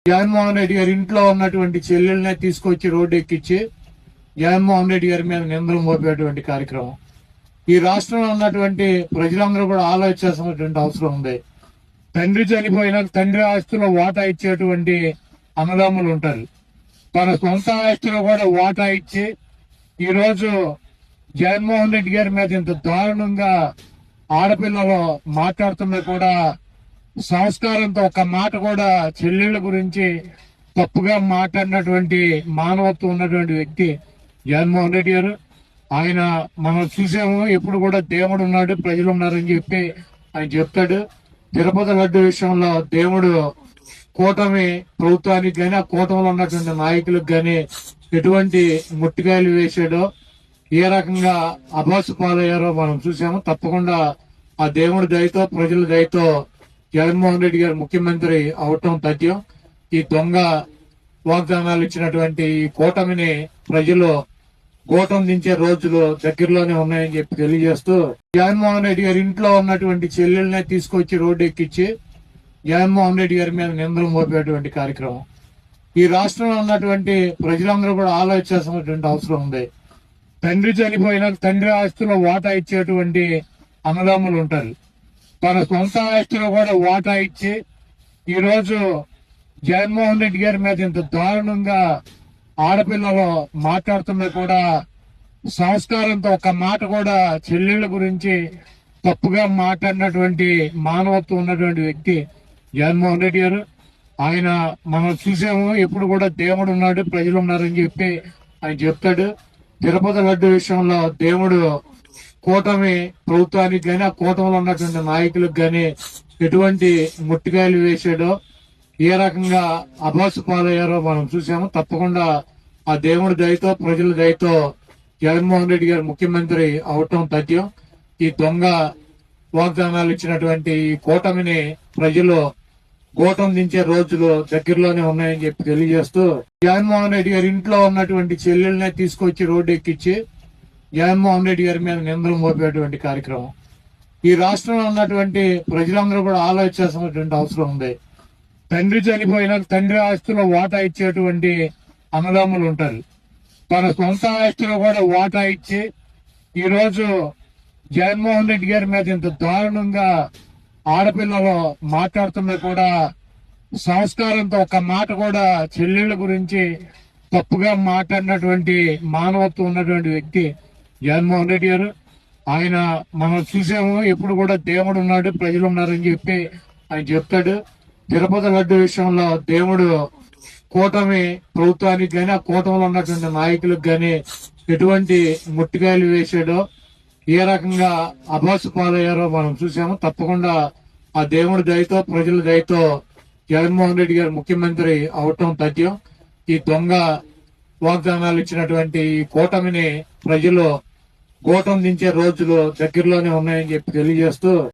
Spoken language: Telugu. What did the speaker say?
జగన్మోహన్ రెడ్డి గారి ఇంట్లో ఉన్నటువంటి చెల్లెల్ని తీసుకొచ్చి రోడ్డు ఎక్కించి జగన్మోహన్ రెడ్డి గారి మీద నిందలు మోపేటువంటి కార్యక్రమం. ఈ రాష్ట్రంలో ఉన్నటువంటి ప్రజలందరూ కూడా ఆలోచించాల్సినటువంటి అవసరం ఉంది. తండ్రి చనిపోయినా తండ్రి ఆస్తిలో వాటా ఇచ్చేటువంటి అన్నదమ్ములు ఉంటారు. తన సొంత ఆస్తిలో కూడా వాటా ఇచ్చి ఈరోజు జగన్మోహన్ రెడ్డి గారి మీద ఇంత దారుణంగా ఆడపిల్లలు మాట్లాడుతున్నా కూడా సంస్కారంతో ఒక మాట కూడా చెల్లెళ్ళ గురించి తప్పుగా మాట్లాడినటువంటి మానవత్వం ఉన్నటువంటి వ్యక్తి జగన్మోహన్ రెడ్డి గారు. ఆయన మనం చూసాము, ఎప్పుడు కూడా దేవుడు ఉన్నాడు, ప్రజలు ఉన్నారని చెప్పి ఆయన చెప్తాడు. తిరుపతి లడ్డు విషయంలో దేవుడు కూటమి ప్రభుత్వానికి కానీ ఆ కూటమిలో ఉన్నటువంటి నాయకులకు కానీ ఎటువంటి ముట్టికాయలు వేసాడో, ఏ రకంగా అబాసు పాలయ్యారో మనం చూసాము. తప్పకుండా ఆ దేవుడి దయతో ప్రజల దయతో జగన్మోహన్ రెడ్డి గారు ముఖ్యమంత్రి అవటం తథ్యం. ఈ దొంగ వాగ్దానాలు ఇచ్చినటువంటి ఈ కూటమిని ప్రజలు గోటం దించే రోజులు దగ్గరలోనే ఉన్నాయని చెప్పి తెలియజేస్తూ, జగన్మోహన్ రెడ్డి గారి ఇంట్లో ఉన్నటువంటి చెల్లెల్ని తీసుకొచ్చి రోడ్డు ఎక్కించి జగన్మోహన్ రెడ్డి గారి మీద నిందలు మోపేటువంటి కార్యక్రమం. ఈ రాష్ట్రంలో ఉన్నటువంటి ప్రజలందరూ కూడా ఆలోచించాల్సినటువంటి అవసరం ఉంది. తండ్రి చనిపోయినా తండ్రి ఆస్తిలో వాటా ఇచ్చేటువంటి అన్నదమ్ములు ఉంటారు. తన సొంత ఆస్తిలో కూడా వాటా ఇచ్చి ఈరోజు జగన్మోహన్ రెడ్డి గారి మీద ఇంత దారుణంగా ఆడపిల్లలు మాట్లాడుతున్నా కూడా సంస్కారంతో ఒక మాట కూడా చెల్లెళ్ళ గురించి తప్పుగా మాట్లాడినటువంటి మానవత్వం ఉన్నటువంటి వ్యక్తి జగన్మోహన్ రెడ్డి గారు. ఆయన మనం చూసాము, ఎప్పుడు కూడా దేవుడు ఉన్నాడు, ప్రజలు ఉన్నారని చెప్పి ఆయన చెప్తాడు. తిరుపతి లడ్డు విషయంలో దేవుడు కూటమి ప్రభుత్వానికి కానీ ఆ కూటమిలో ఉన్నటువంటి నాయకులకు కానీ ఎటువంటి ముట్టికాయలు వేసాడో, ఏ రకంగా అబాసు పాలయ్యారో మనం చూసాము. తప్పకుండా ఆ దేవుడి దయతో ప్రజల దయతో జగన్మోహన్ రెడ్డి గారు ముఖ్యమంత్రి అవటం తథ్యం. ఈ దొంగ వాగ్దానాలు ఇచ్చినటువంటి ఈ కూటమిని ప్రజలు గోటం దించే రోజులు దగ్గరలోనే ఉన్నాయని చెప్పి తెలియజేస్తూ, జగన్మోహన్ రెడ్డి గారి ఇంట్లో ఉన్నటువంటి చెల్లెల్ని తీసుకొచ్చి రోడ్డు ఎక్కించి జగన్మోహన్ రెడ్డి గారి మీద నిందలు మోపేటువంటి కార్యక్రమం. ఈ రాష్ట్రంలో ఉన్నటువంటి ప్రజలందరూ కూడా ఆలోచించాల్సినటువంటి అవసరం ఉంది. తండ్రి చనిపోయినా తండ్రి ఆస్తిలో వాటా ఇచ్చేటువంటి అన్నదమ్ములు ఉంటారు. తన సొంత ఆస్తిలో కూడా వాటా ఇచ్చి ఈరోజు జగన్మోహన్ రెడ్డి గారి మీద ఇంత దారుణంగా ఆడపిల్లలు మాట్లాడుతున్నా కూడా సంస్కారంతో ఒక మాట కూడా చెల్లెళ్ళ గురించి తప్పుగా మాట్లాడినటువంటి మానవత్వం ఉన్నటువంటి వ్యక్తి జగన్మోహన్ రెడ్డి గారు. ఆయన మనం చూసాము, ఎప్పుడు కూడా దేవుడు ఉన్నాడు, ప్రజలు ఉన్నారని చెప్పి ఆయన చెప్తాడు. తిరుపతి లడ్డు విషయంలో దేవుడు కూటమి ప్రభుత్వానికి కానీ ఆ కూటమిలో ఉన్నటువంటి నాయకులకు కానీ ఎటువంటి ముట్టికాయలు వేసాడో, ఏ రకంగా అబాసు పాలయ్యారో మనం చూసాము. తప్పకుండా ఆ దేవుడి దయతో ప్రజల దయతో జగన్మోహన్ రెడ్డి గారు ముఖ్యమంత్రి అవటం తథ్యం. ఈ దొంగ వాగ్దానాలు ఇచ్చినటువంటి ఈ కూటమిని ప్రజలు గోటం దించే రోజులు దగ్గరలోనే ఉన్నాయని చెప్పి తెలియజేస్తూ,